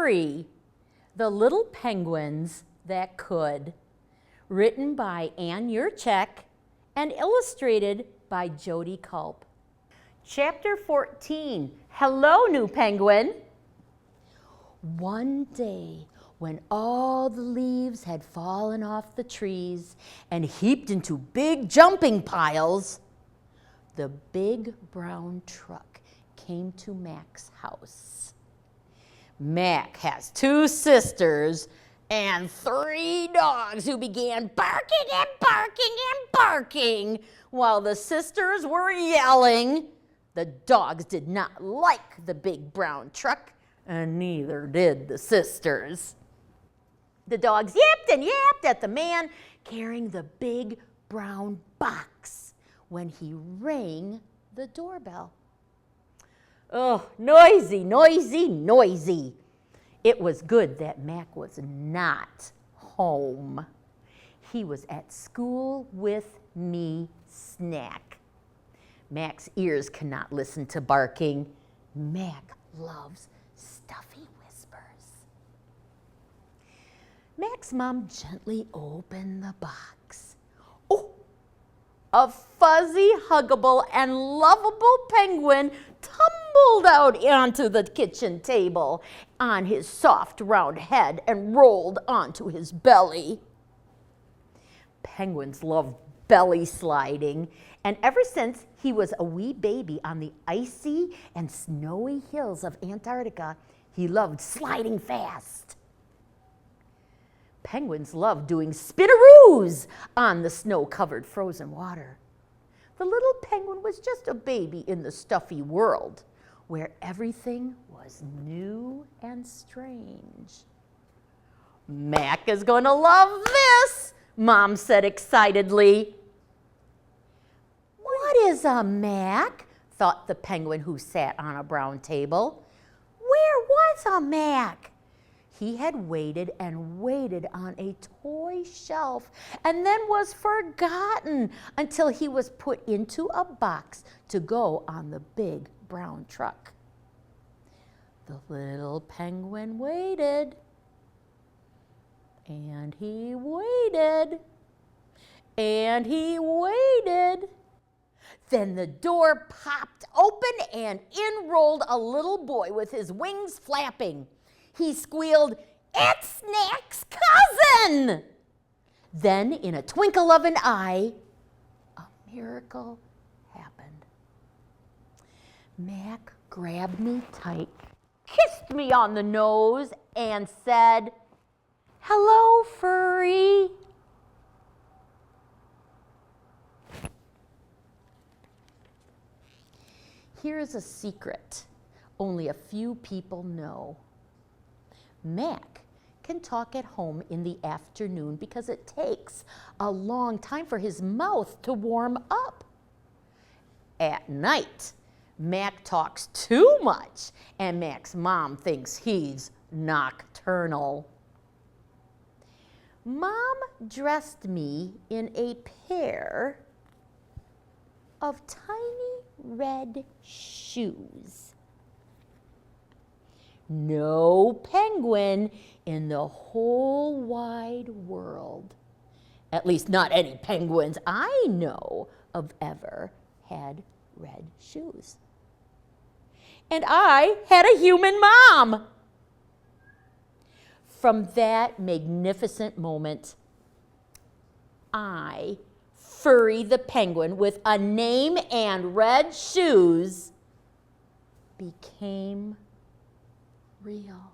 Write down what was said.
Furry, the little penguins that could. Written by Ann Yurchek and illustrated by Jody Culp. Chapter 14, Hello, New Penguin. One day, when all the leaves had fallen off the trees and heaped into big jumping piles, the big brown truck came to Mac's house. Mac has 2 sisters and 3 dogs who began barking and barking and barking while the sisters were yelling. The dogs did not like the big brown truck, and neither did the sisters. The dogs yipped and yapped at the man carrying the big brown box when he rang the doorbell. Oh, noisy, noisy, noisy. It was good that Mac was not home. He was at school with me, Snack. Mac's ears cannot listen to barking. Mac loves Stuffie whispers. Mac's mom gently opened the box. Oh, a fuzzy, huggable, and lovable penguin tumbled out onto the kitchen table on his soft, round head and rolled onto his belly. Penguins love belly sliding, and ever since he was a wee baby on the icy and snowy hills of Antarctica, he loved sliding fast. Penguins love doing spinaroos on the snow-covered frozen water. The little penguin was just a baby in the Stuffie world, where everything was new and strange. Mac is going to love this, Mom said excitedly. What is a Mac? Thought the penguin who sat on a brown table. Where was a Mac? He had waited and waited on a toy shelf and then was forgotten until he was put into a box to go on the big brown truck. The little penguin waited, and he waited, and he waited. Then the door popped open and in rolled a little boy with his wings flapping. He squealed, "It's Snack's cousin!" Then, in a twinkle of an eye, a miracle happened. Mac grabbed me tight, kissed me on the nose, and said, "Hello, Furry." Here's a secret only a few people know. Mac can talk at home in the afternoon because it takes a long time for his mouth to warm up. At night, Mac talks too much, and Mac's mom thinks he's nocturnal. Mom dressed me in a pair of tiny red shoes. No penguin in the whole wide world, at least not any penguins I know of, ever had red shoes. And I had a human mom. From that magnificent moment, I, Furry the penguin with a name and red shoes, became real.